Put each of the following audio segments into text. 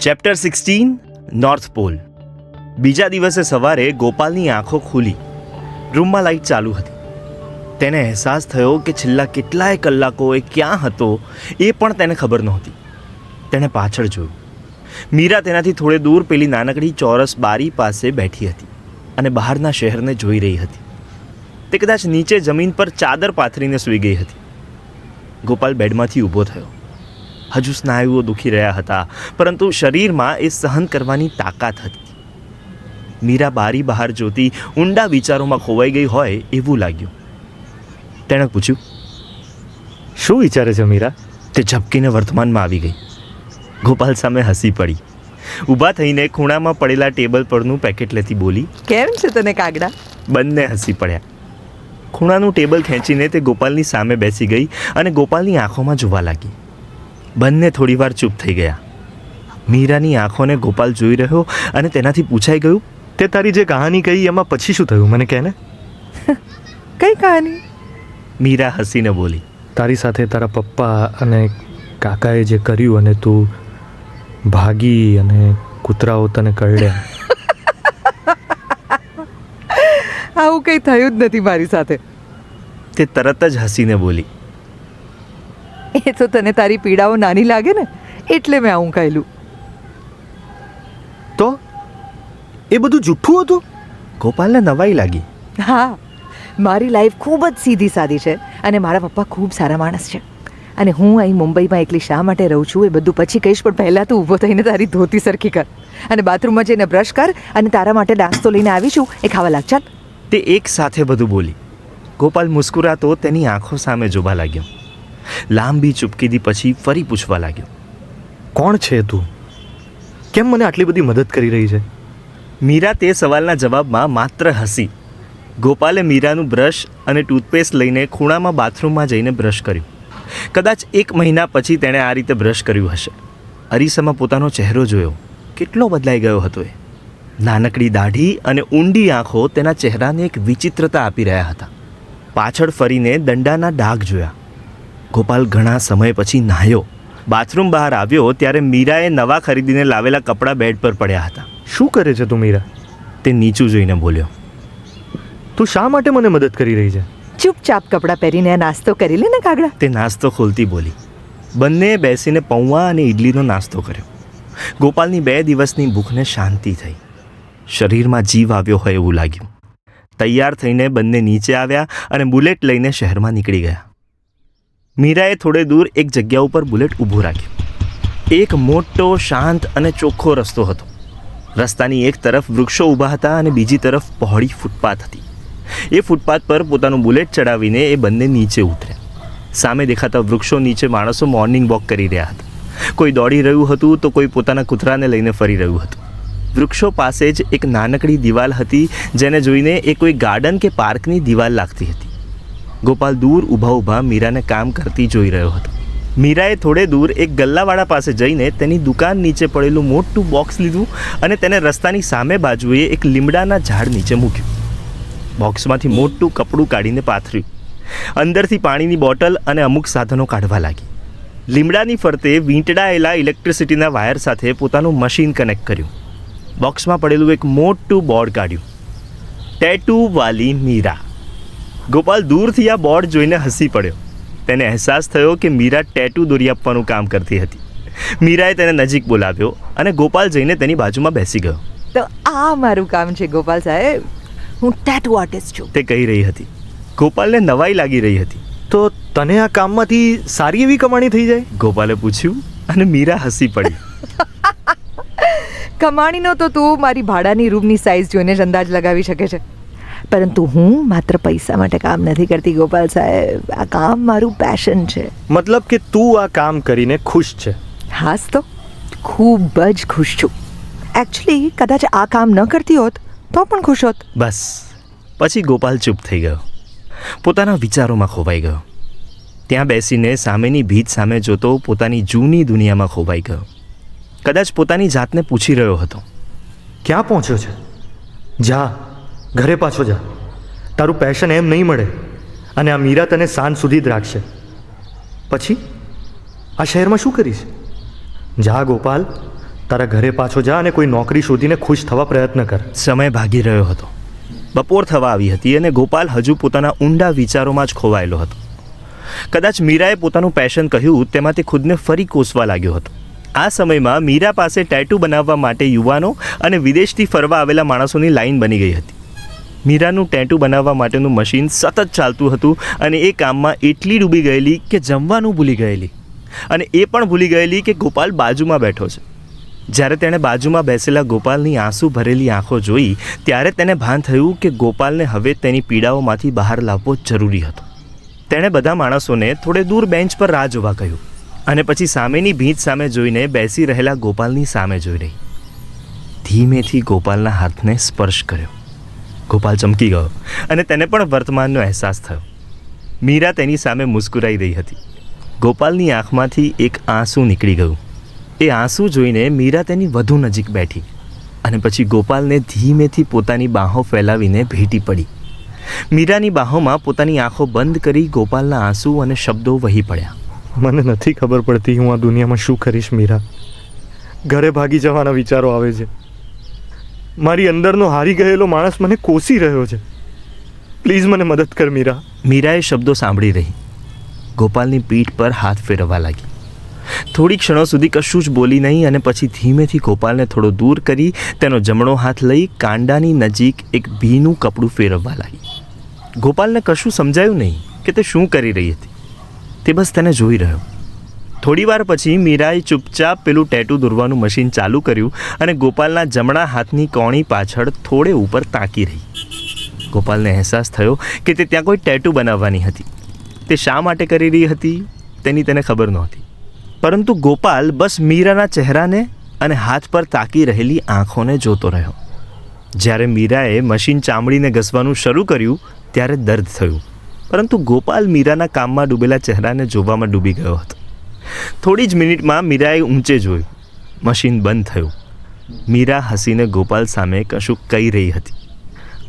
Chapter 16 north pole. બીજા દિવસે સવારે ગોપાલની આંખો ખુલી. રૂમમાં લાઇટ ચાલુ હતી. તેને અહેસાસ થયો કે છેલ્લા કેટલાય કલાકો એ ક્યાં હતો એ પણ તેને ખબર નહોતી. તેણે પાછળ જોયું. મીરા તેનાથી થોડે દૂર પેલી નાનકડી ચોરસ બારી પાસે બેઠી હતી અને બહારના શહેરને જોઈ રહી હતી. તે કદાચ નીચે જમીન પર ચાદર પાથરીને સૂઈ ગઈ હતી. ગોપાલ બેડમાંથી ઊભો થયો. હજુ સ્નાયુઓ દુખી રહ્યા હતા, પરંતુ શરીરમાં એ સહન કરવાની તાકાત હતી. મીરા બારી બહાર જોતી ઊંડા વિચારોમાં ખોવાઈ ગઈ હોય એવું લાગ્યું. તેણે પૂછ્યું, શું વિચારે છે મીરા? તે ઝબકીને વર્તમાનમાં આવી ગઈ. ગોપાલ સામે હસી પડી. ઊભા થઈને ખૂણામાં પડેલા ટેબલ પરનું પેકેટ લેતી બોલી, કેમ છે તને કાગડા? બંને હસી પડ્યા. ખૂણાનું ટેબલ ખેંચીને તે ગોપાલની સામે બેસી ગઈ અને ગોપાલની આંખોમાં જોવા લાગી. બંને થોડીવાર ચૂપ થઈ ગયા. મીરાની આંખોને ગોપાલ જોઈ રહ્યો અને તેનાથી પૂછાઈ ગયું, તે તારી જે કહાની કહી એમાં પછી શું થયું મને કહે ને. કઈ કહાની? મીરા હસીને બોલી, તારી સાથે તારા પપ્પા અને કાકાએ જે કર્યું અને તું ભાગી અને કૂતરાઓ તને કરડ્યા. આવું કંઈ થયું જ નથી મારી સાથે. તે તરત જ હસીને બોલી, એ તો તને તારી પીડાઓ નાની લાગે ને, એટલે મેં આવું કહેલું. તો એ બધું જૂઠું હતું? ગોપાલને નવાઈ લાગી. હા, મારી લાઈફ ખૂબ જ સીધી સાદી છે અને મારા પપ્પા ખૂબ સારા માણસ છે. અને હું અહીં મુંબઈમાં એકલી શા માટે રહું છું એ બધું પછી કહીશ, પણ પહેલાં તું ઊભો થઈને તારી ધોતી સરખી કર અને બાથરૂમમાં જઈને બ્રશ કર અને તારા માટે નાસ્તો લઈને આવીશું, એ ખાવા લાગ. ચાલ. તે એક સાથે બધું બોલી. ગોપાલ મુસ્કુરાતો તેની આંખો સામે જોવા લાગ્યો. લાંબી ચૂપકીદી પછી ફરી પૂછવા લાગ્યો, કોણ છે તું? કેમ મને આટલી બધી મદદ કરી રહી છે? મીરા તે સવાલના જવાબમાં માત્ર હસી. ગોપાલે મીરાનું બ્રશ અને ટૂથપેસ્ટ લઈને ખૂણામાં બાથરૂમમાં જઈને બ્રશ કર્યું. કદાચ 1 મહિના પછી તેણે આ રીતે બ્રશ કર્યું હશે. અરીસામાં પોતાનો ચહેરો જોયો. કેટલો બદલાઈ ગયો હતો એ! નાનકડી દાઢી અને ઊંડી આંખો તેના ચહેરાને એક વિચિત્રતા આપી રહ્યા હતા. પાછળ ફરીને દંડાના ડાઘ જોયા. ગોપાલ ઘણા સમય પછી નાહ્યો. બાથરૂમ બહાર આવ્યો ત્યારે મીરાએ નવા ખરીદીને લાવેલા કપડાં બેડ પર પડ્યા હતા. શું કરે છે તું મીરા? તે નીચું જોઈને બોલ્યો, તું શા માટે મને મદદ કરી રહી છે? ચૂપચાપ કપડાં પહેરીને નાસ્તો કરી લે ને કાગડા. તે નાસ્તો ખોલતી બોલી. બંને બેસીને પૌવા અને ઇડલીનો નાસ્તો કર્યો. ગોપાલની 2 દિવસની ભૂખને શાંતિ થઈ. શરીરમાં જીવ આવ્યો હોય એવું લાગ્યું. તૈયાર થઈને બંને નીચે આવ્યા અને બુલેટ લઈને શહેરમાં નીકળી ગયા. મીરાએ થોડે દૂર એક જગ્યા ઉપર બુલેટ ઊભું રાખ્યું. એક મોટો, શાંત અને ચોખ્ખો રસ્તો હતો. રસ્તાની એક તરફ વૃક્ષો ઊભા હતા અને બીજી તરફ પહોળી ફૂટપાથ હતી. એ ફૂટપાથ પર પોતાનું બુલેટ ચડાવીને એ બંને નીચે ઉતર્યા. સામે દેખાતા વૃક્ષો નીચે માણસો મોર્નિંગ વોક કરી રહ્યા હતા. કોઈ દોડી રહ્યું હતું તો કોઈ પોતાના કૂતરાને લઈને ફરી રહ્યું હતું. વૃક્ષો પાસે જ એક નાનકડી દિવાલ હતી, જેને જોઈને એ કોઈ ગાર્ડન કે પાર્કની દિવાલ લાગતી હતી. ગોપાલ દૂર ઊભા મીરાને કામ કરતી જોઈ રહ્યો હતો. મીરાએ થોડે દૂર એક ગલ્લાવાળા પાસે જઈને તેની દુકાન નીચે પડેલું મોટું બોક્સ લીધું અને તેને રસ્તાની સામે બાજુએ એક લીમડાના ઝાડ નીચે મૂક્યું. બોક્સમાંથી મોટું કપડું કાઢીને પાથર્યું. અંદરથી પાણીની બોટલ અને અમુક સાધનો કાઢવા લાગી. લીમડાની ફરતે વીંટળાયેલા ઇલેક્ટ્રિસિટીના વાયર સાથે પોતાનું મશીન કનેક્ટ કર્યું. બોક્સમાં પડેલું એક મોટું બોર્ડ કાઢ્યું, ટેટુ વાલી મીરા. ગોપાલ દૂરથી આ બોર્ડ જોઈને હસી પડ્યો. તેને અહેસાસ થયો કે મીરા ટેટુ દોરી આપવાનું કામ કરતી હતી. મીરાએ તેને નજીક બોલાવ્યો અને ગોપાલ જઈને તેની બાજુમાં બેસી ગયો. તો આ મારું કામ છે ગોપાલ સાહેબ, હું ટેટુ આર્ટિસ્ટ છું. તે કહી રહી હતી. ગોપાલને નવાઈ લાગી રહી હતી. તો તને આ કામમાંથી સારી એવી કમાણી થઈ જાય? ગોપાલે પૂછ્યું અને મીરા હસી પડી. કમાણીનો તો તું મારી ભાડાની રૂમની સાઇઝ જોઈને જ અંદાજ લગાવી શકે છે, પરંતુ હું માત્ર પૈસા માટે કામ નથી કરતી ગોપાલ સાહેબ. આ કામ મારું પેશન છે. મતલબ કે તું આ કામ કરીને ખુશ છે? હાસ તો ખૂબ જ ખુશ છું. એકચ્યુઅલી કદાચ આ કામ ન કરતી હોત તો પણ ખુશ હોત. બસ. પછી ગોપાલ ચૂપ થઈ ગયો. પોતાના વિચારોમાં ખોવાઈ ગયો. ત્યાં બેસીને સામેની ભીત સામે જોતો પોતાની જૂની દુનિયામાં ખોવાઈ ગયો. કદાચ પોતાની જાતને પૂછી રહ્યો હતો, ક્યાં પહોંચ્યો છે? જા, ઘરે પાછો જા. તારું પેશન એમ નહીં મળે અને આ મીરા તને સાંજ સુધી જ રાખશે. પછી આ શહેરમાં શું કરીશ? જા ગોપાલ, તારા ઘરે પાછો જા અને કોઈ નોકરી શોધીને ખુશ થવા પ્રયત્ન કર. સમય ભાગી રહ્યો હતો. બપોર થવા આવી હતી અને ગોપાલ હજુ પોતાના ઊંડા વિચારોમાં જ ખોવાયેલો હતો. કદાચ મીરાએ પોતાનું પેશન કહ્યું તેમાં તે ખુદને ફરી કોસવા લાગ્યો હતો. આ સમયમાં મીરા પાસે ટેટુ બનાવવા માટે યુવાનો અને વિદેશથી ફરવા આવેલા માણસોની લાઈન બની ગઈ હતી. મીરાનું ટેટુ બનાવવા માટેનું મશીન સતત ચાલતું હતું અને એ કામમાં એટલી ડૂબી ગયેલી કે જમવાનું ભૂલી ગયેલી, અને એ પણ ભૂલી ગયેલી કે ગોપાલ બાજુમાં બેઠો છે. જ્યારે તેણે બાજુમાં બેસેલા ગોપાલની આંસુ ભરેલી આંખો જોઈ ત્યારે તેને ભાન થયું કે ગોપાલને હવે તેની પીડાઓમાંથી બહાર લાવવો જરૂરી હતો. તેણે બધા માણસોને થોડે દૂર બેન્ચ પર રાહ જોવા કહ્યું અને પછી સામેની ભીંત સામે જોઈને બેસી રહેલા ગોપાલની સામે જોઈ રહી. ધીમેથી ગોપાલના હાથને સ્પર્શ કર્યો. ગોપાલ ચમકી ગયો અને તેને પણ વર્તમાનનો અહેસાસ થયો. મીરા તેની સામે મુસ્કુરાઈ રહી હતી. ગોપાલની આંખમાંથી એક આંસુ નીકળી ગયું. એ આંસુ જોઈને મીરા તેની વધુ નજીક બેઠી અને પછી ગોપાલને ધીમેથી પોતાની બાહો ફેલાવીને ભેટી પડી. મીરાની બાહોમાં પોતાની આંખો બંધ કરી ગોપાલના આંસુ અને શબ્દો વહી પડ્યા. મને નથી ખબર પડતી હું આ દુનિયામાં શું કરીશ મીરા. ઘરે ભાગી જવાના વિચારો આવે છે. મારી અંદરનો હારી ગયેલો માણસ મને કોસી રહ્યો છે. પ્લીઝ મને મદદ કર મીરા. મીરાએ શબ્દો સાંભળી રહી. ગોપાલની પીઠ પર હાથ ફેરવવા લાગી. થોડી ક્ષણો સુધી કશું જ બોલી નહીં અને પછી ધીમેથી ગોપાલને થોડો દૂર કરી તેનો જમણો હાથ લઈ કાંડાની નજીક એક ભીનું કપડું ફેરવવા લાગી. ગોપાલને કશું સમજાયું નહીં કે તે શું કરી રહી હતી. તે બસ તેને જોઈ રહ્યો. થોડી વાર પછી મીરાએ ચૂપચાપ પેલું ટેટુ દોરવાનું મશીન ચાલુ કર્યું અને ગોપાલના જમણા હાથની કોણી પાછળ થોડે ઉપર તાકી રહી. ગોપાલને અહેસાસ થયો કે તે ત્યાં કોઈ ટેટુ બનાવવાની હતી. તે શા માટે કરી રહી હતી તેની તેને ખબર નહોતી, પરંતુ ગોપાલ બસ મીરાના ચહેરાને અને હાથ પર તાકી રહેલી આંખોને જોતો રહ્યો. જ્યારે મીરાએ મશીન ચામડીને ઘસવાનું શરૂ કર્યું ત્યારે દર્દ થયું, પરંતુ ગોપાલ મીરાના કામમાં ડૂબેલા ચહેરાને જોવામાં ડૂબી ગયો હતો. થોડી જ મિનિટમાં મીરાએ ઊંચે જોયું. મશીન બંધ થયું. મીરા હસીને ગોપાલ સામે કશું કહી રહી હતી.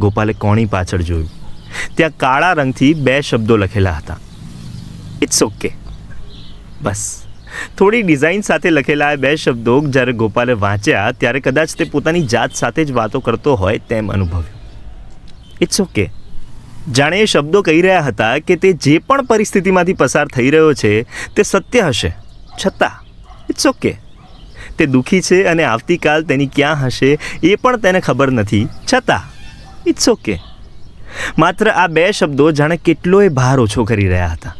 ગોપાલે કોણી પાછળ જોયું. ત્યાં કાળા રંગથી 2 શબ્દો લખેલા હતા, ઇટ્સ ઓકે. બસ થોડી ડિઝાઇન સાથે લખેલા આ 2 શબ્દો જ્યારે ગોપાલે વાંચ્યા ત્યારે કદાચ તે પોતાની જાત સાથે જ વાતો કરતો હોય તેમ અનુભવ્યું. It's okay. જાણે એ શબ્દો કહી રહ્યા હતા કે તે જે પણ પરિસ્થિતિમાંથી પસાર થઈ રહ્યો છે તે સત્ય હશે, છતાં ઇટ્સ ઓકે. તે દુઃખી છે અને આવતીકાલ તેની ક્યાં હશે એ પણ તેને ખબર નથી, છતાં ઇટ્સ ઓકે. માત્ર આ 2 શબ્દો જાણે કેટલોય ભાર ઓછો કરી રહ્યા હતા.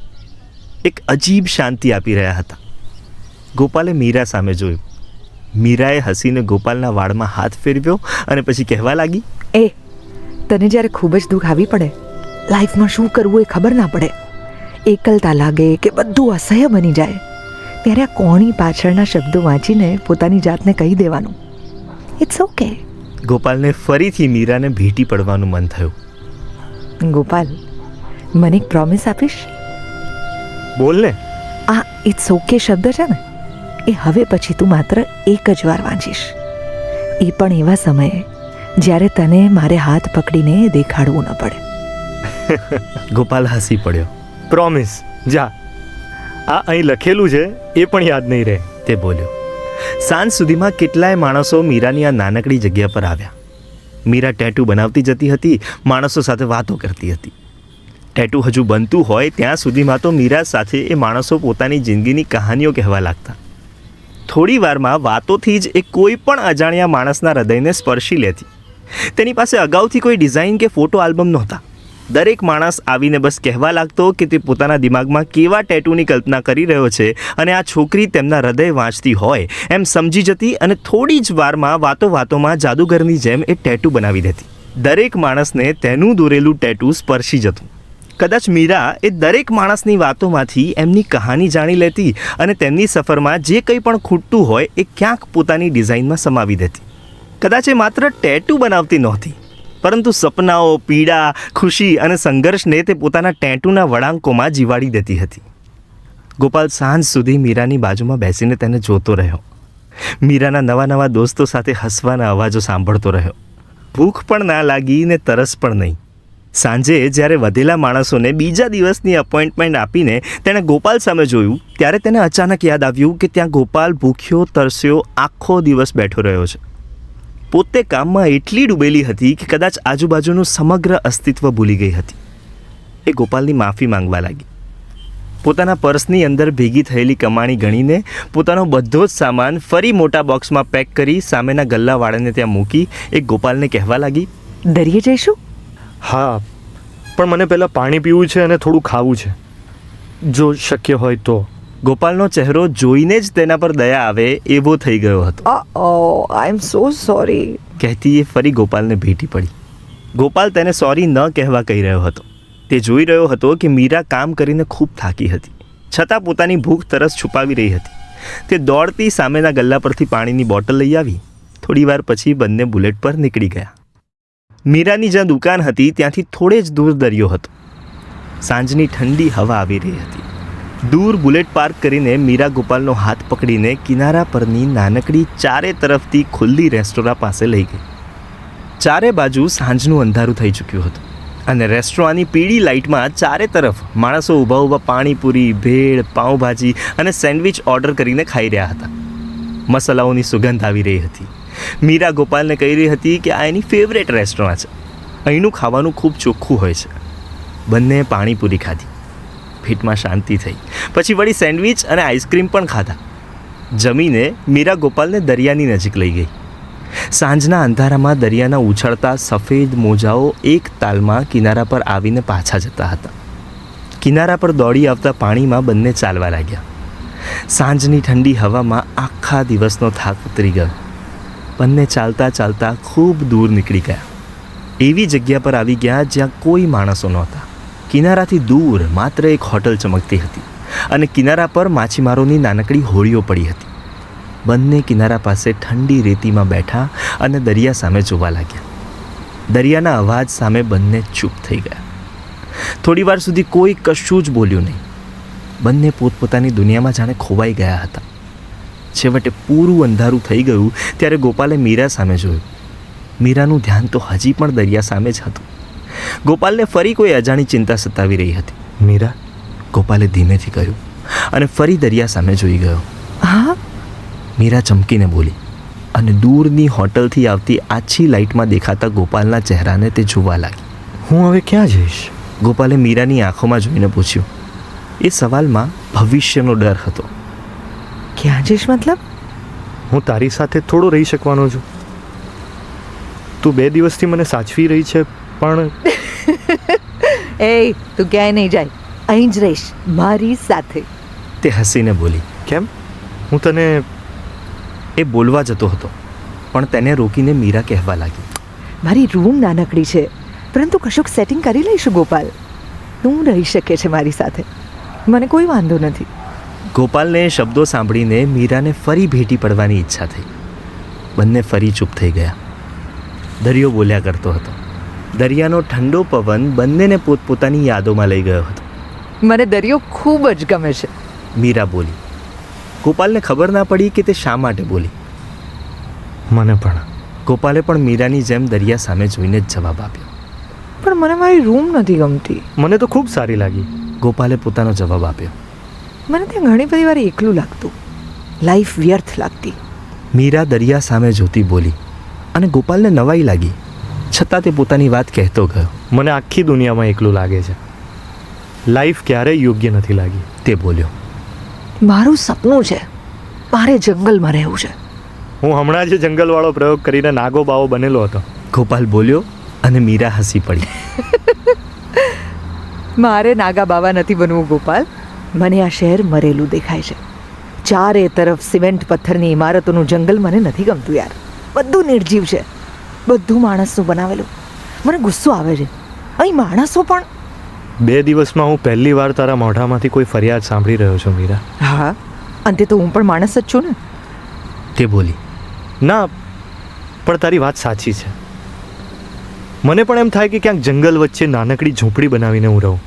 એક અજીબ શાંતિ આપી રહ્યા હતા. ગોપાલે મીરા સામે જોયું. મીરાએ હસીને ગોપાલના વાળમાં હાથ ફેરવ્યો અને પછી કહેવા લાગી, એ તને જ્યારે ખૂબ જ દુઃખ આવી પડે, લાઈફમાં શું કરવું એ ખબર ના પડે, એકલતા લાગે કે બધું અસહ્ય બની જાય, ત્યારે આ કોણી પાછળના શબ્દો વાંચીને પોતાની જાતને કહી દેવાનું, ઇટ્સ ઓકે. ગોપાલને ફરીથી મીરાને ભેટી પડવાનું મન થયું. ગોપાલ, મને એક પ્રોમિસ આપીશ? બોલ ને. આ ઇટ્સ ઓકે શબ્દ છે ને, એ હવે પછી તું માત્ર એક જ વાર વાંચીશ, એ પણ એવા સમયે જ્યારે તને મારે હાથ પકડીને દેખાડવું ન પડે. ગોપાલ હસી પડ્યો. પ્રોમિસ. જા. આ અહીં લખેલું છે એ પણ યાદ નહીં રહે, તે બોલ્યો. સાંજ સુધીમાં કેટલાય માણસો મીરાની આ નાનકડી જગ્યા પર આવ્યા. મીરા ટેટુ બનાવતી જતી હતી, માણસો સાથે વાતો કરતી હતી. ટેટુ હજુ બનતું હોય ત્યાં સુધીમાં તો મીરા સાથે એ માણસો પોતાની જિંદગીની કહાનીઓ કહેવા લાગતા. થોડી વારમાં વાતોથી જ એ કોઈ પણ અજાણ્યા માણસના હૃદયને સ્પર્શી લેતી. તેની પાસે અગાઉથી કોઈ ડિઝાઇન કે ફોટો આલ્બમ નહોતા. દરેક માણસ આવીને બસ કહેવા લાગતો કે તે પોતાના દિમાગમાં કેવા ટેટુની કલ્પના કરી રહ્યો છે અને આ છોકરી તેમના હૃદય વાંચતી હોય એમ સમજી જતી અને થોડી જ વારમાં વાતોમાં જાદુગરની જેમ એ ટેટુ બનાવી દેતી. દરેક માણસને તેનું દોરેલું ટેટુ સ્પર્શી જતું. કદાચ મીરા એ દરેક માણસની વાતોમાંથી એમની કહાની જાણી લેતી અને તેમની સફરમાં જે કંઈ પણ ખૂટતું હોય એ ક્યાંક પોતાની ડિઝાઇનમાં સમાવી દેતી. કદાચ એ માત્ર ટેટુ બનાવતી નહોતી, પરંતુ સપનાઓ, પીડા, ખુશી અને સંઘર્ષને તે પોતાના ટેટુના વળાંકોમાં જીવાડી દેતી હતી. ગોપાલ સાંજ સુધી મીરાની બાજુમાં બેસીને તેને જોતો રહ્યો. મીરાના નવા દોસ્તો સાથે હસવાના અવાજો સાંભળતો રહ્યો. ભૂખ પણ ના લાગી ને તરસ પણ નહીં. સાંજે જ્યારે વધેલા માણસોને બીજા દિવસની અપોઇન્ટમેન્ટ આપીને તેણે ગોપાલ સામે જોયું ત્યારે તેને અચાનક યાદ આવ્યું કે ત્યાં ગોપાલ ભૂખ્યો તરસ્યો આખો દિવસ બેઠો રહ્યો છે. પોતે કામમાં એટલી ડૂબેલી હતી કે કદાચ આજુબાજુનું સમગ્ર અસ્તિત્વ ભૂલી ગઈ હતી. એ ગોપાલની માફી માંગવા લાગી. પોતાના પર્સની અંદર ભેગી થયેલી કમાણી ગણીને પોતાનો બધો જ સામાન ફરી મોટા બોક્સમાં પેક કરી સામેના ગલ્લાવાળાને ત્યાં મૂકી એ ગોપાલને કહેવા લાગી, દરિયે જઈશું? હા, પણ મને પહેલાં પાણી પીવું છે અને થોડું ખાવું છે, જો શક્ય હોય તો. ગોપાલનો ચહેરો જોઈને જ તેના પર દયા આવે એવો થઈ ગયો હતો. આઈ એમ સો સોરી. કહેતી એ ફરી ગોપાલને ભેટી પડી. ગોપાલ તેને સોરી ન કહેવા કહી રહ્યો હતો. તે જોઈ રહ્યો હતો કે મીરા કામ કરીને ખૂબ થાકી હતી, છતાં પોતાની ભૂખ તરસ છુપાવી રહી હતી. તે દોડતી સામેના ગલ્લા પરથી પાણીની બોટલ લઈ આવી. થોડી વાર પછી બંને બુલેટ પર નીકળી ગયા. મીરાની જ્યાં દુકાન હતી ત્યાંથી થોડે જ દૂર દરિયો હતો. સાંજની ઠંડી હવા આવી રહી હતી. દૂર બુલેટ પાર્ક કરીને મીરા ગોપાલનો હાથ પકડીને કિનારા પરની નાનકડી ચારે તરફથી ખુલ્લી રેસ્ટોરાં પાસે લઈ ગઈ. ચારે બાજુ સાંજનું અંધારું થઈ ચૂક્યું હતું અને રેસ્ટોરાંની પીળી લાઇટમાં ચારે તરફ માણસો ઊભા ઊભા પાણીપુરી, ભેળ, પાઉંભાજી અને સેન્ડવિચ ઓર્ડર કરીને ખાઈ રહ્યા હતા. મસાલાઓની સુગંધ આવી રહી હતી. મીરા ગોપાલને કહી રહી હતી કે આ એની ફેવરેટ રેસ્ટોરાં છે. અહીંનું ખાવાનું ખૂબ ચોખ્ખું હોય છે. બંનેએ પાણીપુરી ખાધી. પેટમાં શાંતિ થઈ. પછી વળી સેન્ડવિચ અને આઈસ્ક્રીમ પણ ખાધા. જમીને મીરા ગોપાલને દરિયાની નજીક લઈ ગઈ. સાંજના અંધારામાં દરિયાના ઉછળતા સફેદ મોજાઓ એક તાલમાં કિનારા પર આવીને પાછા જતા હતા. કિનારા પર દોડી આવતા પાણીમાં બંને ચાલવા લાગ્યા. સાંજની ઠંડી હવામાં આખા દિવસનો થાક ઉતરી ગયો. બંને ચાલતા ચાલતા ખૂબ દૂર નીકળી ગયા. એવી જગ્યા પર આવી ગયા જ્યાં કોઈ માણસો નહોતા. કિનારાથી દૂર માત્ર એક હોટલ ચમકતી હતી અને કિનારા પર માછીમારોની નાનકડી હોડીઓ પડી હતી. બંને કિનારા પાસે ઠંડી રેતીમાં બેઠા અને દરિયા સામે જોવા લાગ્યા. દરિયાના અવાજ સામે બંને ચૂપ થઈ ગયા. થોડી વાર સુધી કોઈ કશું જ બોલ્યું નહીં. બંને પોતપોતાની દુનિયામાં જાણે ખોવાઈ ગયા હતા. છેવટે પૂરું અંધારું થઈ ગયું ત્યારે ગોપાલે મીરા સામે જોયું. મીરાનું ધ્યાન તો હજી પણ દરિયા સામે જ હતું. ગોપાલને ફરી કોઈ અજાણી ચિંતા સતાવી રહી હતી. મીરા, ગોપાલે ધીમેથી કહ્યું અને ફરી દરિયા સામે જોઈ ગયો. હા? મીરા ચમકીને બોલી અને દૂરની હોટલથી આવતી આછી લાઇટમાં દેખાતા ગોપાલના ચહેરાને તે જોવા લાગી. હું હવે ક્યાં જઈશ? ગોપાલે મીરાની આંખોમાં જોઈને પૂછ્યું. એ સવાલમાં ભવિષ્યનો ડર હતો. ક્યાં જઈશ મતલબ? હું તારી સાથે થોડો રહી શકવાનો છું. તું 2 દિવસથી મને સાચવી રહી છે, પણ એ તું ક્યાંય નહીં જાય, અહીં જ રહીશ મારી સાથે. તે હસીને બોલી. કેમ? હું તને... એ બોલવા જતો હતો પણ તેને રોકીને મીરા કહેવા લાગી. મારી રૂમ નાનકડી છે, પરંતુ કશુંક સેટિંગ કરી લઈશું ગોપાલ. તું રહી શકે છે મારી સાથે, મને કોઈ વાંધો નથી. ગોપાલને શબ્દો સાંભળીને મીરાને ફરી ભેટી પડવાની ઈચ્છા થઈ. બંને ફરી ચૂપ થઈ ગયા. દરિયો બોલ્યા કરતો હતો. દરિયાનો ઠંડો પવન બંનેને પોતપોતાની યાદોમાં લઈ ગયો હતો. મને દરિયો ખૂબ જ ગમે છે, મીરા બોલી. ગોપાલને ખબર ના પડી કે તે શા માટે બોલી. મને પણ. ગોપાલે પણ મીરાની જેમ દરિયા સામે જોઈને જ જવાબ આપ્યો. પણ મને મારી રૂમ નથી ગમતી. મને તો ખૂબ સારી લાગી. ગોપાલે પોતાનો જવાબ આપ્યો. મને ત્યાં ઘણી બધી વાર એકલું લાગતું, લાઈફ વ્યર્થ લાગતી. મીરા દરિયા સામે જોતી બોલી અને ગોપાલને નવાઈ લાગી, છતાં તે પોતાની વાત કહેતો ગયો. મને આખી દુનિયામાં એકલું લાગે છે. લાઈફ ક્યારેય યોગ્ય નથી લાગી. તે બોલ્યો. મારું સપનું છે, મારે જંગલમાં રહેવું છે. હું હમણાં જ જંગલવાળો પ્રયોગ કરીને નાગો બાવો બનેલો હતો. ગોપાલ બોલ્યો અને મીરા હસી પડી. મારે નાગા બાવા નથી બનવું ગોપાલ. મને આ શહેર મરેલું દેખાય છે. ચારે તરફ સિમેન્ટ પથ્થરની ઇમારતોનું જંગલ મને નથી ગમતું યાર. બધું નિર્જીવ છે, બધું માણસનું બનાવેલું. મને ગુસ્સો આવે છે. અહીં માણસો પણ... 2 દિવસમાં હું પહેલી વાર તારા મોઢામાંથી કોઈ ફરિયાદ સાંભળી રહ્યો છું મીરા. હા, અંતે તો હું પણ માણસ જ છું ને. તે બોલી. ના, પણ તારી વાત સાચી છે. મને પણ એમ થાય કે ક્યાંક જંગલ વચ્ચે નાનકડી ઝૂંપડી બનાવીને હું રહું,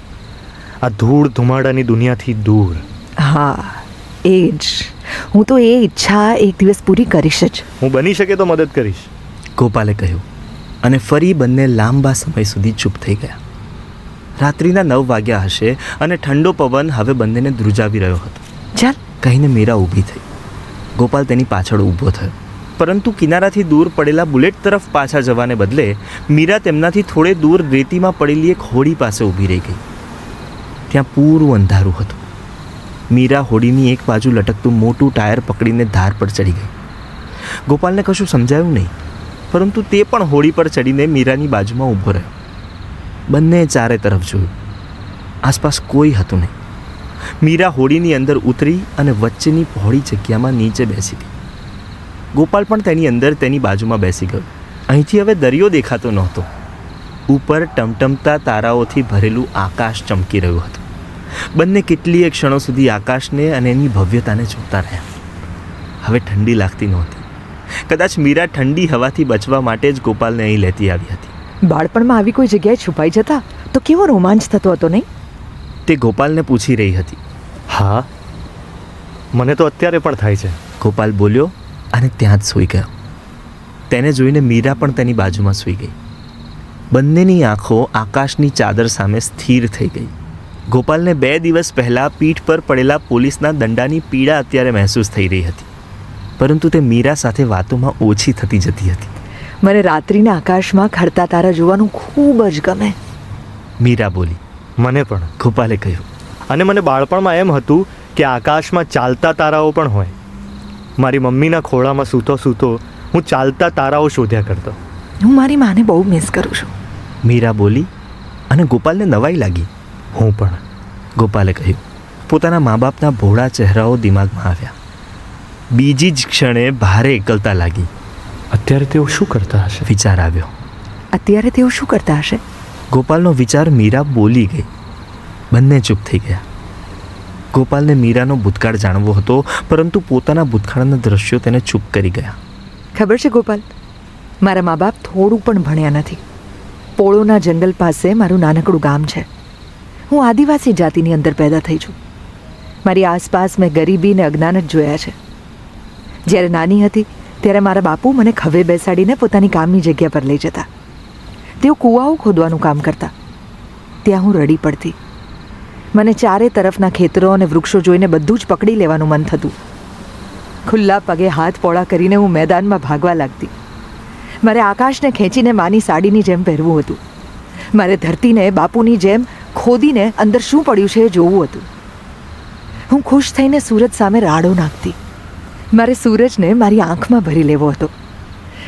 આ ધૂળ ધુમાડાની દુનિયાથી દૂર. હા, એ જ. હું તો એ ઈચ્છા એક દિવસ પૂરી કરીશ જ. હું બની શકે તો મદદ કરીશ. ગોપાલે કહ્યું અને ફરી બંને લાંબા સમય સુધી ચૂપ થઈ ગયા. રાત્રિના 9 વાગ્યા હશે અને ઠંડો પવન હવે બંનેને ધ્રુજાવી રહ્યો હતો. ચાલ. કહીને મીરા ઊભી થઈ. ગોપાલ તેની પાછળ ઊભો થયો, પરંતુ કિનારાથી દૂર પડેલા બુલેટ તરફ પાછા જવાને બદલે મીરા તેમનાથી થોડે દૂર રેતીમાં પડેલી એક હોડી પાસે ઊભી રહી ગઈ. ત્યાં પૂરું અંધારું હતું. મીરા હોડીની એક બાજુ લટકતું મોટું ટાયર પકડીને ધાર પર ચડી ગઈ. ગોપાલને કશું સમજાયું નહીં, પરંતુ તે પણ હોડી પર ચડીને મીરાની બાજુમાં ઊભો રહ્યો. બંને ચારે તરફ જોયું. આસપાસ કોઈ હતું નહીં. મીરા હોડીની અંદર ઉતરી અને વચ્ચેની પહોળી જગ્યામાં નીચે બેસી ગઈ. ગોપાલ પણ તેની અંદર તેની બાજુમાં બેસી ગયો. અહીંથી હવે દરિયો દેખાતો નહોતો. ઉપર ટમટમતા તારાઓથી ભરેલું આકાશ ચમકી રહ્યું હતું. બંને કેટલીય ક્ષણો સુધી આકાશને અને એની ભવ્યતાને જોતા રહ્યા. હવે ઠંડી લાગતી નહોતી. કદાચ મીરા ઠંડી હવાથી બચવા માટે જ ગોપાલને અહીં લેતી આવી હતી. બાળપણમાં આવી કોઈ જગ્યાએ છુપાઈ જતા તો કેવો રોમાંચ થતો હતો નહીં? તે ગોપાલને પૂછી રહી હતી. હા, મને તો અત્યારે પણ થાય છે. ગોપાલ બોલ્યો અને ત્યાં જ સૂઈ ગયો. તેને જોઈને મીરા પણ તેની બાજુમાં સૂઈ ગઈ. બંનેની આંખો આકાશની ચાદર સામે સ્થિર થઈ ગઈ. ગોપાલને 2 દિવસ પહેલાં પીઠ પર પડેલા પોલીસના દંડાની પીડા અત્યારે મહેસૂસ થઈ રહી હતી, પરંતુ તે મીરા સાથે વાતોમાં ઓછી થતી જતી હતી. મને રાત્રિના આકાશમાં ખડતા તારા જોવાનું ખૂબ જ ગમે. મીરા બોલી. મને પણ. ગોપાલે કહ્યું. અને મને બાળપણમાં એમ હતું કે આકાશમાં ચાલતા તારાઓ પણ હોય. મારી મમ્મીના ખોળામાં સૂતો સૂતો હું ચાલતા તારાઓ શોધ્યા કરતો. હું મારી માને બહુ મિસ કરું છું. મીરા બોલી અને ગોપાલને નવાઈ લાગી. હું પણ. ગોપાલે કહ્યું. પોતાના મા બાપના ભોળા ચહેરાઓ દિમાગમાં આવ્યા. બીજી જ ક્ષણે ભારે એકલતા લાગી. અત્યારે તેઓ શું કરતા હશે? વિચાર આવ્યો. અત્યારે તેઓ શું કરતા હશે? ગોપાલનો વિચાર મીરા બોલી ગઈ. બંને ચૂપ થઈ ગયા. ગોપાલને મીરાનો ભૂતકાળ જાણવો હતો, પરંતુ પોતાના ભૂતકાળના દ્રશ્યો તેને ચૂપ કરી ગયા. ખબર છે ગોપાલ, મારા મા બાપ થોડું પણ ભણ્યા નથી. પોળોના જંગલ પાસે મારું નાનકડું ગામ છે. હું આદિવાસી જાતિની અંદર પેદા થઈ છું. મારી આસપાસ મેં ગરીબી ને અજ્ઞાન જ જોયા છે. જ્યારે નાની હતી ત્યારે મારા બાપુ મને ખભે બેસાડીને પોતાની કામની જગ્યા પર લઈ જતા. તેઓ કૂવાઓ ખોદવાનું કામ કરતા. ત્યાં હું રડી પડતી. મને ચારે તરફના ખેતરો અને વૃક્ષો જોઈને બધું જ પકડી લેવાનું મન થતું. ખુલ્લા પગે હાથ પોળા કરીને હું મેદાનમાં ભાગવા લાગતી. મારે આકાશને ખેંચીને માની સાડીની જેમ પહેરવું હતું. મારે ધરતીને બાપુની જેમ ખોદીને અંદર શું પડ્યું છે એ જોવું હતું. હું ખુશ થઈને સૂરજ સામે રાડો નાખતી. મારે સૂરજને મારી આંખમાં ભરી લેવો હતો.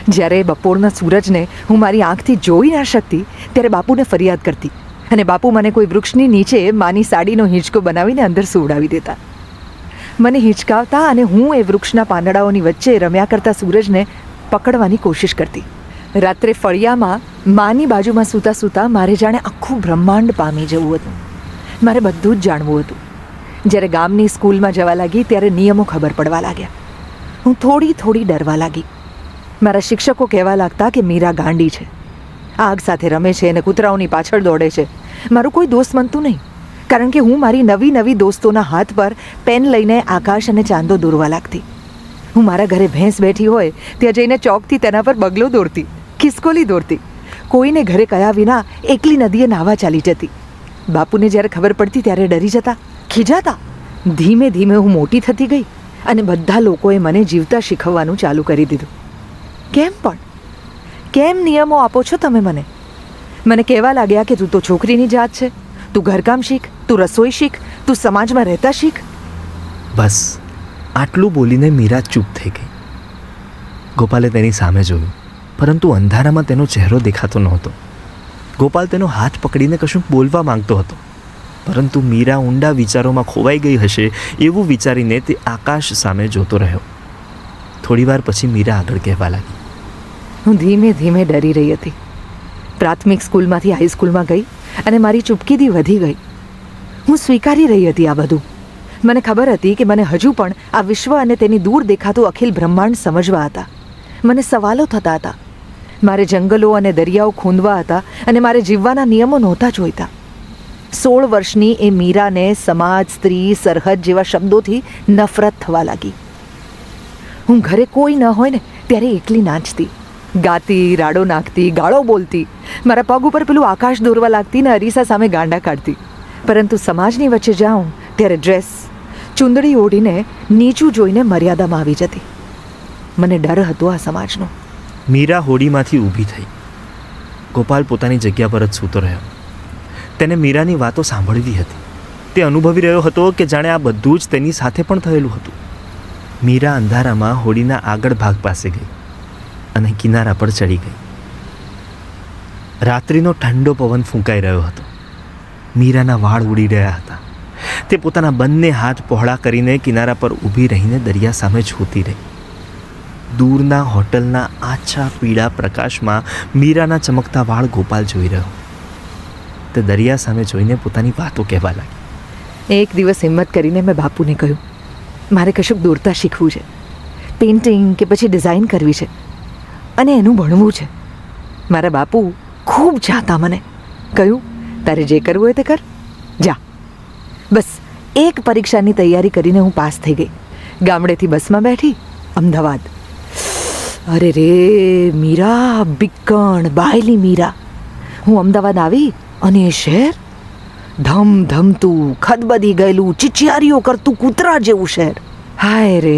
જ્યારે બપોરના સૂરજને હું મારી આંખથી જોઈ ના શકતી ત્યારે બાપુને ફરિયાદ કરતી, અને બાપુ મને કોઈ વૃક્ષની નીચે માની સાડીનો હિંચકો બનાવીને અંદર સુવડાવી દેતા. મને હિંચકાવતા અને હું એ વૃક્ષના પાંદડાઓની વચ્ચે રમ્યા કરતા સૂરજને પકડવાની કોશિશ કરતી. રાત્રે ફળિયામાં માની બાજુમાં સૂતા સૂતા મારે જાણે આખું બ્રહ્માંડ પામી જવું હતું. મારે બધું જ જાણવું હતું. જ્યારે ગામની સ્કૂલમાં જવા લાગી ત્યારે નિયમો ખબર પડવા લાગ્યા. હું થોડી થોડી ડરવા લાગી. મારા શિક્ષકો કહેવા લાગતા કે મીરા ગાંડી છે, આગ સાથે રમે છે અને કૂતરાઓની પાછળ દોડે છે. મારું કોઈ દોસ્ત બનતું નહીં, કારણ કે હું મારી નવી નવી દોસ્તોના હાથ પર પેન લઈને આકાશ અને ચાંદો દોરવા લાગતી. હું મારા ઘરે ભેંસ બેઠી હોય ત્યાં જઈને ચોકથી તેના પર બગલો દોરતી, ખિસકોલી દોરતી. કોઈને ઘરે કયા વિના એકલી નદીએ નાહવા ચાલી જતી. બાપુને જ્યારે ખબર પડતી ત્યારે ડરી જતા, ખીજાતા. ધીમે ધીમે હું મોટી થતી ગઈ અને બધા લોકોએ મને જીવતા શીખવવાનું ચાલુ કરી દીધું. કેમ પણ? કેમ નિયમો આપો છો તમે મને? મને કહેવા લાગ્યા કે તું તો છોકરીની જાત છે, તું ઘરકામ શીખ, તું રસોઈ શીખ, તું સમાજમાં રહેતા શીખ. બસ આટલું બોલીને મીરા ચૂપ થઈ ગઈ. ગોપાલે તેની સામે જોયું, પરંતુ અંધારામાં તેનો ચહેરો દેખાતો નહોતો. ગોપાલ તેનો હાથ પકડીને કશું બોલવા માંગતો હતો, પરંતુ મીરા ઊંડા વિચારોમાં ખોવાઈ ગઈ હશે એવું વિચારીને તે આકાશ સામે જોતો રહ્યો. થોડીવાર પછી મીરા આગળ કહેવા લાગી. હું ધીમે ધીમે ડરી રહી હતી. પ્રાથમિક સ્કૂલમાંથી હાઈસ્કૂલમાં ગઈ અને મારી ચૂપકીદી વધી ગઈ. હું સ્વીકારી રહી હતી આ બધું. મને ખબર હતી કે મને હજુ પણ આ વિશ્વ અને તેની દૂર દેખાતું અખિલ બ્રહ્માંડ સમજવા હતા. મને સવાલો થતા હતા. મારે જંગલો અને દરિયાઓ ખૂંદવા હતા અને મારે જીવવાના નિયમો નહોતા જોઈતા. 16 વર્ષની એ મીરાને સમાજ, સ્ત્રી, સરહદ જેવા શબ્દોથી નફરત થવા લાગી. હું ઘરે કોઈ ન હોય ને ત્યારે એકલી નાચતી. ગાતી, રાડો નાખતી, ગાળો બોલતી, મારા પગ ઉપર પેલું આકાશ દોરવા લાગતી ને અરીસા સામે ગાંડા કાઢતી. પરંતુ સમાજની વચ્ચે જાઉં ત્યારે ડ્રેસ, ચૂંદડી ઓઢીને નીચું જોઈને મર્યાદામાં આવી જતી. મને ડર હતો આ સમાજનો. મીરા હોડીમાંથી ઊભી થઈ. ગોપાલ પોતાની જગ્યા પર જ સૂતો રહ્યો. તેને મીરાની વાતો સાંભળવી હતી. તે અનુભવી રહ્યો હતો કે જાણે આ બધું જ તેની સાથે પણ થયેલું હતું. મીરા અંધારામાં હોડીના આગળ ભાગ પાસે ગઈ અને કિનારા પર ચડી ગઈ. રાત્રિનો ઠંડો પવન ફૂંકાઈ રહ્યો હતો. મીરાના વાળ ઉડી રહ્યા હતા. તે પોતાના બંને હાથ પહોળા કરીને કિનારા પર ઊભી રહીને દરિયા સામે જોતી રહી. દૂરના હોટલના આછા પીળા પ્રકાશમાં મીરાના ચમકતા વાળ ગોપાલ જોઈ રહ્યો. તે દરિયા સામે જોઈને પોતાની વાતો કહેવા લાગી. એક દિવસ હિંમત કરીને મેં બાપુને કહ્યું, મારે કશુંક દોરતા શીખવું છે, પેઇન્ટિંગ કે પછી ડિઝાઇન કરવી છે અને એનું ભણવું છે. મારા બાપુ ખૂબ ચાહતા મને. કહ્યું, તારે જે કરવું હોય તે કર, જા. બસ એક પરીક્ષાની તૈયારી કરીને હું પાસ થઈ ગઈ. ગામડેથી બસમાં બેઠી, અમદાવાદ. અરે રે મીરા, બિક્કણ બાયલી મીરા. હું અમદાવાદ આવી અને એ શહેર ધમ ધમતું, ખદબદી ગયેલું, ચિચિયારીઓ કરતું કૂતરા જેવું શહેર. હાય રે.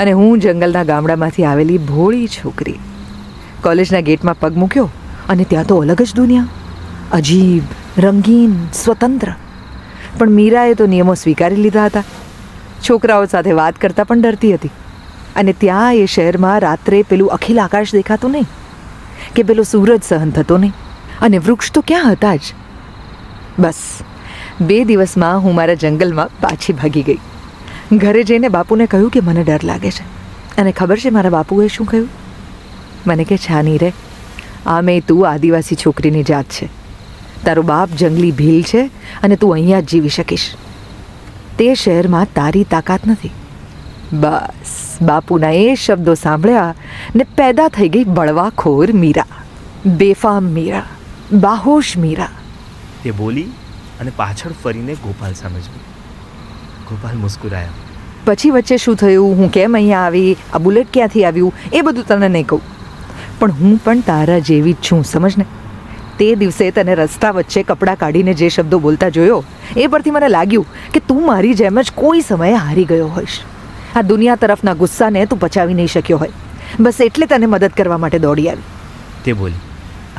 અને હું જંગલના ગામડામાંથી આવેલી ભોળી છોકરી. કોલેજના ગેટમાં પગ મૂક્યો અને ત્યાં તો અલગ જ દુનિયા, અજીબ, રંગીન, સ્વતંત્ર. પણ મીરાએ તો નિયમો સ્વીકારી લીધા હતા. છોકરાઓ સાથે વાત કરતાં પણ ડરતી હતી. અને ત્યાં એ શહેરમાં રાત્રે પેલું અખિલ આકાશ દેખાતું નહીં, કે પેલો સૂરજ સહન થતો નહીં, અને વૃક્ષ તો ક્યાં હતા જ. બસ 2 દિવસમાં હું મારા જંગલમાં પાછી ભાગી ગઈ. ઘરે જઈને બાપુને કહ્યું કે મને ડર લાગે છે. અને ખબર છે મારા બાપુએ શું કહ્યું? મને કે છાની રે, આમે તું આદિવાસી છોકરીની જાત છે. તારો બાપ જંગલી ભીલ છે અને તું અહીંયા જ જીવી શકીશ. તે શહેરમાં તારી તાકાત નથી. બસ બાપુના એ શબ્દો સાંભળ્યા ને પેદા થઈ ગઈ બળવાખોર મીરા, બેફામ મીરા, બાહોશ મીરા. તે બોલી અને પાછળ ફરીને ગોપાલ સામે જોયું. ગોપાલ મુસ્કુરાયા. પછી વચ્ચે શું થયું, હું કેમ અહીંયા આવી, આ બુલેટ ક્યાંથી આવ્યું, એ બધું તને નહીં કહું. પણ હું પણ તારા જેવી જ છું, સમજને. તે દિવસે તને રસ્તા વચ્ચે કપડાં કાઢીને જે શબ્દો બોલતા જોયો, એ પરથી મને લાગ્યું કે તું મારી જેમ જ કોઈ સમયે હારી ગયો હોઈશ. આ દુનિયા તરફના ગુસ્સાને તું પચાવી નહીં શક્યો હોય. બસ એટલે તને મદદ કરવા માટે દોડી આવી. તે બોલી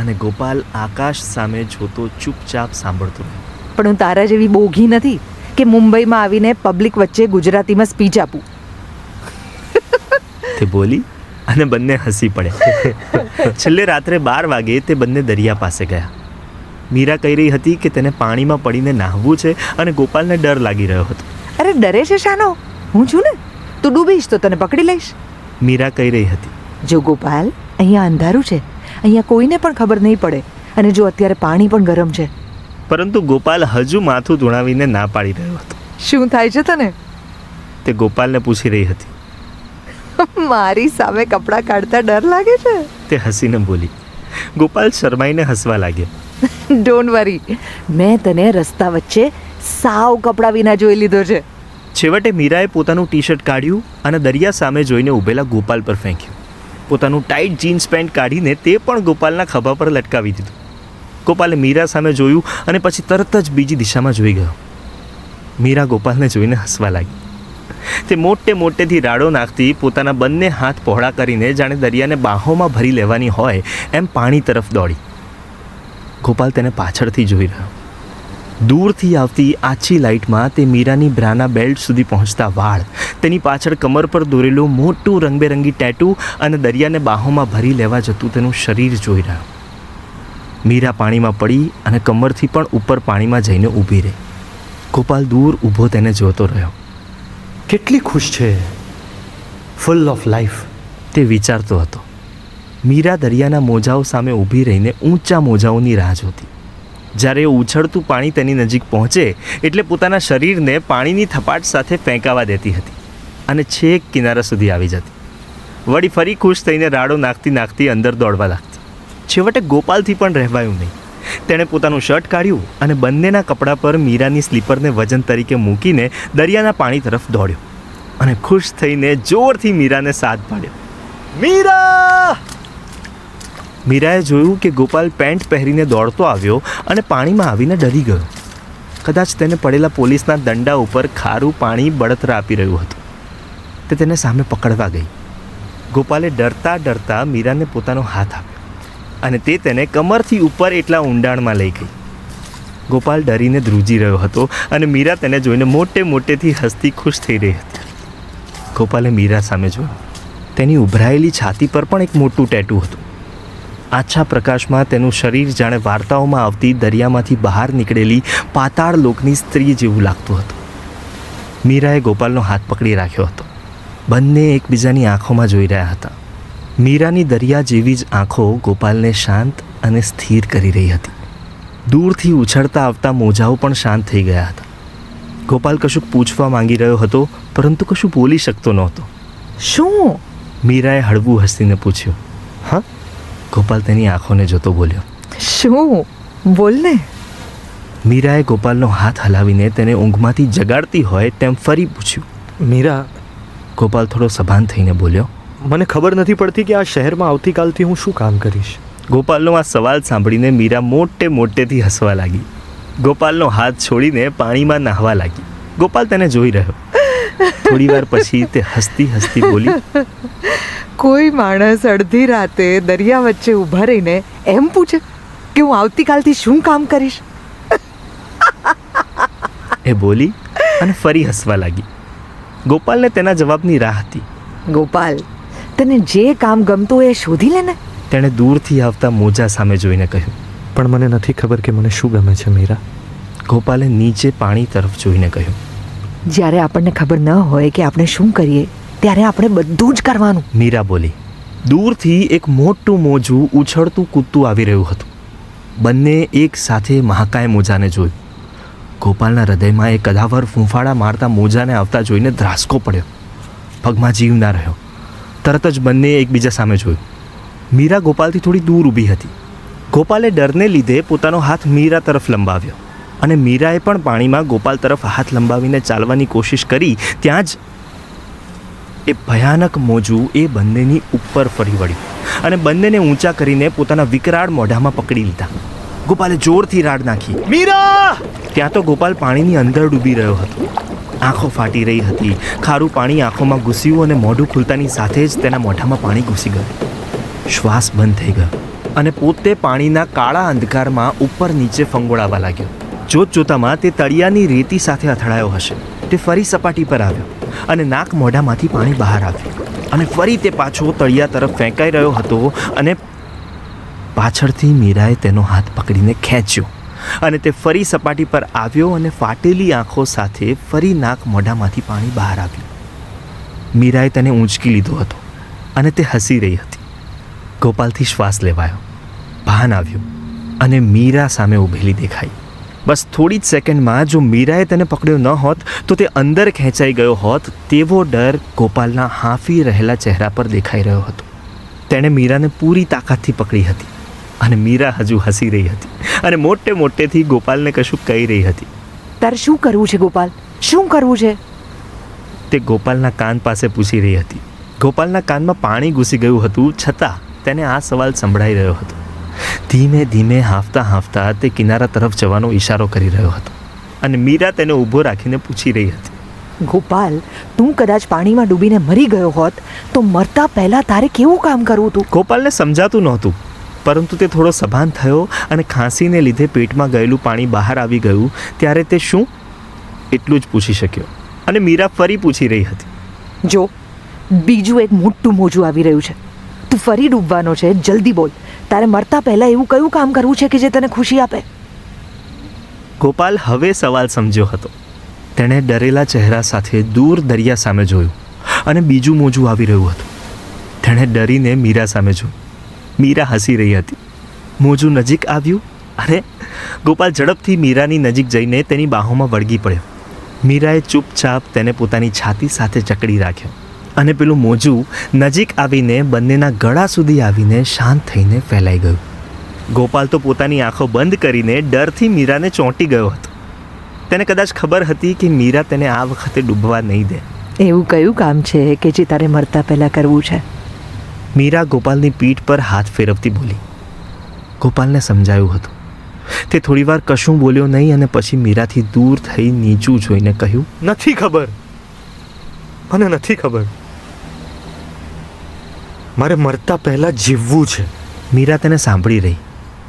અને ગોપાલ આકાશ સામે જોતો ચૂપચાપ સાંભળતો રહ્યો. પણ હું તારા જેવી બોઘી નથી કે મુંબઈમાં આવીને પબ્લિક વચ્ચે ગુજરાતીમાં સ્પીચ આપું. તે બોલી અને બંને હસી પડ્યા. છેલ્લે રાત્રે 12 વાગે તે બંને દરિયા પાસે ગયા. મીરા કહી રહી હતી કે તેને પાણીમાં પડીને નાહવું છે અને ગોપાલને ડર લાગી રહ્યો હતો. અરે ડરે છે શાનો? હું છું ને. તું ડૂબીશ તો તને પકડી લઈશ. મીરા કહી રહી હતી. જો ગોપાલ, અહીંયા અંધારું છે, અહીંયા કોઈને પણ ખબર નહીં પડે. અને જો અત્યારે પાણી પણ ગરમ છે. પરંતુ ગોપાલ હજુ માથું ધુણાવીને ના પાડી રહ્યો હતો. શું થાય છે તને? તે ગોપાલને પૂછી રહી હતી. મારી સામે કપડાં કાઢતા ડર લાગે છે? તે હસીને બોલી. ગોપાલ શરમાઈને હસવા લાગ્યો. ડોન્ટ વરી, મેં તને રસ્તા વચ્ચે સાવ કપડાં વિના જોઈ લીધો છે. છેવટે મીરાએ પોતાનું ટી શર્ટ કાઢ્યું અને દરિયા સામે જોઈને ઊભેલા ગોપાલ પર ફેંક્યું. પોતાનું ટાઈટ જીન્સ પેન્ટ કાઢીને તે પણ ગોપાલના ખભા પર લટકાવી દીધું. ગોપાલે મીરા સામે જોયું અને પછી તરત જ બીજી દિશામાં જોઈ ગયો. મીરા ગોપાલને જોઈને હસવા લાગી. તે મોટેથી રાડો નાખતી પોતાના બંને હાથ પહોળા કરીને જાણે દરિયાને બાહોમાં ભરી લેવાની હોય એમ પાણી તરફ દોડી. ગોપાલ તેને પાછળથી જોઈ રહ્યો. દૂરથી આવતી આછી લાઇટમાં તે મીરાની બ્રાના બેલ્ટ સુધી પહોંચતા વાળ, તેની પાછળ કમર પર દોરેલું મોટું રંગબેરંગી ટેટુ અને દરિયાને બાહોમાં ભરી લેવા જતું તેનું શરીર જોઈ રહ્યો. મીરા પાણીમાં પડી અને કમરથી પણ ઉપર પાણીમાં જઈને ઊભી રહી. ગોપાલ દૂર ઊભો તેને જોતો રહ્યો. કેટલી ખુશ છે, ફુલ ઓફ લાઈફ, તે વિચારતો હતો. મીરા દરિયાના મોજાઓ સામે ઊભી રહીને ઊંચા મોજાઓની રાહ જોતી. જ્યારે એ ઉછળતું પાણી તેની નજીક પહોંચે એટલે પોતાના શરીરને પાણીની થપાટ સાથે ફેંકાવા દેતી હતી અને છેક કિનારા સુધી આવી જતી. વળી ફરી ખુશ થઈને રાડો નાખતી અંદર દોડવા લાગતી. છેવટે ગોપાલથી પણ રહેવાયું નહીં. તેણે પોતાનું શર્ટ કાઢ્યું અને બંનેના કપડા પર મીરાની સ્લીપરને વજન તરીકે મૂકીને દરિયાના પાણી તરફ દોડ્યો અને ખુશ થઈને જોરથી મીરાને સાથ પાડ્યો. મીરા! મીરાએ જોયું કે ગોપાલ પેન્ટ પહેરીને દોડતો આવ્યો અને પાણીમાં આવીને ડરી ગયો. કદાચ તેને પડેલા પોલીસના દંડા ઉપર ખારું પાણી બળતરા આપી રહ્યું હતું. તે તેને સામે પકડવા ગઈ. ગોપાલે ડરતા ડરતા મીરાને પોતાનો હાથ આપ્યો અને તે તેને કમરથી ઉપર એટલા ઊંડાણમાં લઈ ગઈ. ગોપાલ ડરીને ધ્રુજી રહ્યો હતો અને મીરા તેને જોઈને મોટેથી હસતી ખુશ થઈ રહી હતી. ગોપાલે મીરા સામે જોયું. તેની ઉભરાયેલી છાતી પર પણ એક મોટું ટેટુ હતું. આછા પ્રકાશમાં તેનું શરીર જાણે વાર્તાઓમાં આવતી દરિયામાંથી બહાર નીકળેલી પાતાળ લોકની સ્ત્રી જેવું લાગતું હતું. મીરાએ ગોપાલનો હાથ પકડી રાખ્યો હતો. બંને એકબીજાની આંખોમાં જોઈ રહ્યા હતા. મીરાની દરિયા જેવી જ આંખો ગોપાલને શાંત અને સ્થિર કરી રહી હતી. દૂરથી ઉછળતા આવતા મોજાઓ પણ શાંત થઈ ગયા હતા. ગોપાલ કશુંક પૂછવા માંગી રહ્યો હતો, પરંતુ કશું બોલી શકતો નહોતો. શું? મીરાએ હળવું હસીને પૂછ્યું. હા? ગોપાલ તેની આંખોને જોતો બોલ્યો. શું? બોલ ને. મીરાએ ગોપાલનો હાથ હલાવીને તેને ઊંઘમાંથી જગાડતી હોય તેમ ફરી પૂછ્યું. મીરા, ગોપાલ થોડો સભાન થઈને બોલ્યો. મને ખબર નથી પડતી કે આ શહેરમાં આવતીકાલથી હું શું કામ કરીશ. ગોપાલનો આ સવાલ સાંભળીને મીરા મોટેથી હસવા લાગી. ગોપાલનો હાથ છોડીને પાણીમાં નાહવા લાગી. ગોપાલ તેને જોઈ રહ્યો. થોડીવાર પછી તે હસતી બોલી. કોઈ માણસ અડધી રાતે દરિયા વચ્ચે ઊભા રહીને એમ પૂછે કે હું આવતીકાલથી શું કામ કરીશ? એ બોલી અને ફરી હસવા લાગી. ગોપાલને તેના જવાબની રાહ હતી. ગોપાલ, તને જે કામ ગમતું હોય એ શોધી લે ને. તેણે દૂરથી આવતા મોજા સામે જોઈને કહ્યું. પણ મને નથી ખબર કે મને શું ગમે છે મીરા. ગોપાલે નીચે પાણી તરફ જોઈને કહ્યું. જ્યારે આપણને ખબર ન હોય કે આપણે શું કરીએ ત્યારે આપણે બધું જ કરવાનું. મીરા બોલી. દૂરથી એક મોટું મોજું ઉછળતું કૂદતું આવી રહ્યું હતું. બંને એક સાથે મહાકાય મોજાને જોયું. ગોપાલના હૃદયમાં એ કદાવર ફૂંફાડા મારતા મોજાને આવતા જોઈને ધ્રાસકો પડ્યો. પગમાં જીવ ના રહ્યો. તરત જ બંને એકબીજા સામે જોયું. મીરા ગોપાલથી થોડી દૂર ઊભી હતી. ગોપાલે ડરને લીધે પોતાનો હાથ મીરા તરફ લંબાવ્યો અને મીરાએ પણ પાણીમાં ગોપાલ તરફ હાથ લંબાવીને ચાલવાની કોશિશ કરી. ત્યાં જ એ ભયાનક મોજું એ બંનેની ઉપર ફરી વળ્યું અને બંનેને ઊંચા કરીને પોતાના વિકરાળ મોઢામાં પકડી લીધા. ગોપાલે જોરથી રાડ નાખી. મીરા! ત્યાં તો ગોપાલ પાણીની અંદર ડૂબી રહ્યો હતો. આંખો ફાટી રહી હતી. ખારું પાણી આંખોમાં ઘૂસ્યું અને મોઢું ખુલતાની સાથે જ તેના મોઢામાં પાણી ઘૂસી ગયું. શ્વાસ બંધ થઈ ગયો અને પોતે પાણીના કાળા અંધકારમાં ઉપર નીચે ફંગોળાવા લાગ્યો. જોતજોતામાં તે તળિયાની રેતી સાથે અથડાયો હશે. તે ફરી સપાટી પર આવ્યો અને નાક મોઢામાંથી પાણી બહાર આવ્યું અને ફરી તે પાછો તળિયા તરફ ફેંકાઈ રહ્યો હતો અને પાછળથી મીરાએ તેનો હાથ પકડીને ખેંચ્યો અને તે ફરી સપાટી પર આવ્યો અને ફાટેલી આંખો સાથે ફરી નાક મોઢામાંથી પાણી બહાર આવ્યું. મીરાએ તેને ઊંચકી લીધો હતો અને તે હસી રહી હતી. ગોપાલથી શ્વાસ લેવાયો. ભાન આવ્યું અને મીરા સામે ઊભેલી દેખાઈ. બસ થોડી જ સેકન્ડમાં જો મીરાએ તેને પકડ્યો ન હોત તો તે અંદર ખેંચાઈ ગયો હોત તેવો ડર ગોપાલના હાંફી રહેલા ચહેરા પર દેખાઈ રહ્યો હતો. તેણે મીરાને પૂરી તાકાતથી પકડી હતી અને મીરા હજુ હસી રહી હતી અને મોટેથી ગોપાલને કશું કહી રહી હતી. તારે શું કરવું છે ગોપાલ? શું કરવું છે? તે ગોપાલના કાન પાસે પૂછી રહી હતી. ગોપાલના કાનમાં પાણી ઘૂસી ગયું હતું, છતાં તેને આ સવાલ સંભળાઈ રહ્યો હતો. ધીમે હાંફતા તે કિનારા તરફ જવાનો ઈશારો કરી રહ્યો હતો અને મીરા તેને ઊભો રાખીને પૂછી રહી હતી. ગોપાલ, તું કદાચ પાણીમાં ડૂબીને મરી ગયો હોત તો મરતા પહેલા તારે કેવું કામ કરવું તું? ગોપાલને સમજાતું નહોતું, પરંતુ તે થોડો સભાન થયો અને ખાંસીને લીધે પેટમાં ગયેલું પાણી બહાર આવી ગયું ત્યારે તે શું એટલું જ પૂછી શક્યો. અને મીરા ફરી પૂછી રહી હતી. જો, બીજું એક મોટું મોજું આવી રહ્યું છે. તું ફરી ડૂબવાનો છે. જલ્દી બોલ, તારે મરતા પહેલા એવું કયું કામ કરવું છે કે જે તને ખુશી આપે? ગોપાલ હવે સવાલ સમજ્યો હતો. તેણે ડરેલા ચહેરા સાથે દૂર દરિયા સામે જોયું અને બીજું મોજું આવી રહ્યું હતું. તેણે ડરીને મીરા સામે જોયું. મીરા હસી રહી હતી. મોજું નજીક આવ્યું અને ગોપાલ ઝડપથી મીરાની નજીક જઈને તેની બાહોમાં વળગી પડ્યો. મીરાએ ચૂપચાપ તેને પોતાની છાતી સાથે જકડી રાખ્યો અને પેલું મોજું નજીક આવીને બંનેના ગળા સુધી આવીને શાંત થઈને ફેલાઈ ગયું. ગોપાલ તો પોતાની આંખો બંધ કરીને ડરથી મીરાને ચોંટી ગયો હતો. તેને કદાચ ખબર હતી કે મીરા તેને આ વખતે ડૂબવા નહીં દે. એવું કયું કામ છે કે જે તારે મરતા પહેલા કરવું છે? મીરા ગોપાલની પીઠ પર હાથ ફેરવતી બોલી. ગોપાલને સમજાયું હતું. તે થોડીવાર કશું બોલ્યો નહીં અને પછી મીરાથી દૂર થઈ નીચું જોઈને કહ્યું, નથી ખબર, મને નથી ખબર. મારે મરતા પહેલા જીવવું છે. મીરા તેને સાંભળી રહી.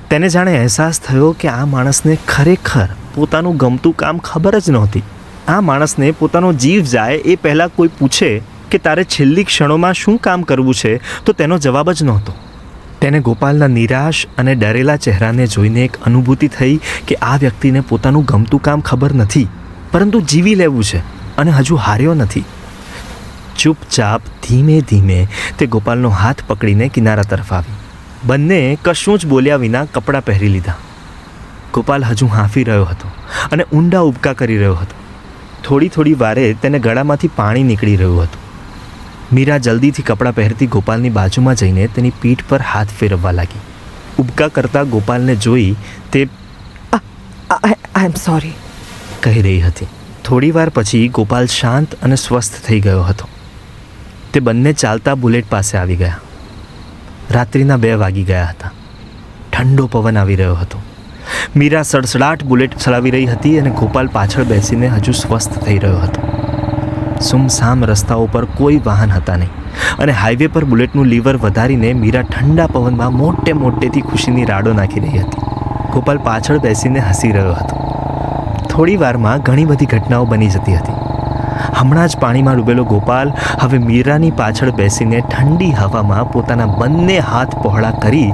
તેને જાણે અહેસાસ થયો કે આ માણસને ખરેખર પોતાનું ગમતું કામ ખબર જ નહોતી. આ માણસને પોતાનો જીવ જાય એ પહેલાં કોઈ પૂછે કે તારે છેલ્લી ક્ષણોમાં શું કામ કરવું છે તો તેનો જવાબ જ નહોતો. તેને ગોપાલના નિરાશ અને ડરેલા ચહેરાને જોઈને એક અનુભૂતિ થઈ કે આ વ્યક્તિને પોતાનું ગમતું કામ ખબર નથી, પરંતુ જીવી લેવું છે અને હજુ હાર્યો નથી. ચૂપચાપ ધીમે ધીમે તે ગોપાલનો હાથ પકડીને કિનારા તરફ આવી. બંને કશું જ બોલ્યા વિના કપડાં પહેરી લીધા. ગોપાલ હજુ હાંફી રહ્યો હતો અને ઊંડા ઉબકા કરી રહ્યો હતો. થોડી વારે તેને ગળામાંથી પાણી નીકળી રહ્યું હતું. મીરા જલ્દીથી કપડાં પહેરતી ગોપાલની બાજુમાં જઈને તેની પીઠ પર હાથ ફેરવવા લાગી. ઉબકા કરતા ગોપાલને જોઈ તે આઈ એમ સોરી કહી રહી હતી. થોડીવાર પછી ગોપાલ શાંત અને સ્વસ્થ થઈ ગયો હતો. તે બંને ચાલતા બુલેટ પાસે આવી ગયા. રાત્રિના 2 વાગી ગયા હતા. ઠંડો પવન આવી રહ્યો હતો. મીરા સડસડાટ બુલેટ ચલાવી રહી હતી અને ગોપાલ પાછળ બેસીને હજુ સ્વસ્થ થઈ રહ્યો હતો. સુમસામ રસ્તાઓ પર કોઈ વાહન હતા નહીં અને હાઈવે પર બુલેટનું લીવર વધારીને મીરા ઠંડા પવનમાં મોટેથી ખુશીની રાડો નાખી રહી હતી. ગોપાલ પાછળ બેસીને હસી રહ્યો હતો. થોડી વારમાં ઘણી બધી ઘટનાઓ બની જતી હતી. હમણાં જ પાણીમાં ડૂબેલો ગોપાલ હવે મીરાની પાછળ બેસીને ઠંડી હવામાં પોતાના બંને હાથ પહોળા કરી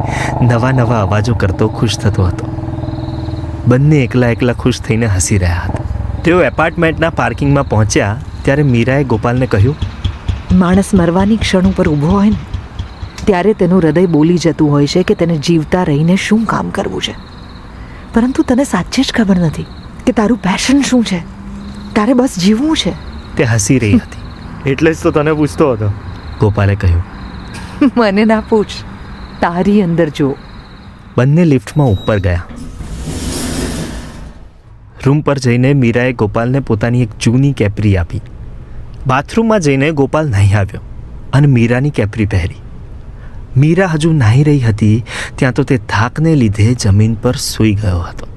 નવા અવાજો કરતો ખુશ થતો હતો. બંને એકલા ખુશ થઈને હસી રહ્યા હતા. તેઓ એપાર્ટમેન્ટના પાર્કિંગમાં પહોંચ્યા ત્યારે મીરાએ ગોપાલને કહ્યું, માણસ મરવાની ક્ષણ ઉપર ઊભો હોય ને ત્યારે તેનું હૃદય બોલી જતું હોય છે કે તેને જીવતા રહીને શું કામ કરવું છે, પરંતુ તને સાચે જ ખબર નથી કે તારું પેશન શું છે. તારે બસ જીવવું છે. તે હસી રહી હતી. એટલે જ તો તને પૂછતો હતો. ગોપાલે કહ્યું. મને ના પૂછ, તારી અંદર જો. બંને લિફ્ટમાં ઉપર ગયા. રૂમ પર જઈને મીરાએ ગોપાલને પોતાની એક જૂની કેપરી આપી. બાથરૂમમાં જઈને ગોપાલ નાહી આવ્યો અને મીરાની કેપરી પહેરી. મીરા હજુ નાહી રહી હતી ત્યાં તો તે થાકને લીધે જમીન પર સૂઈ ગયો હતો.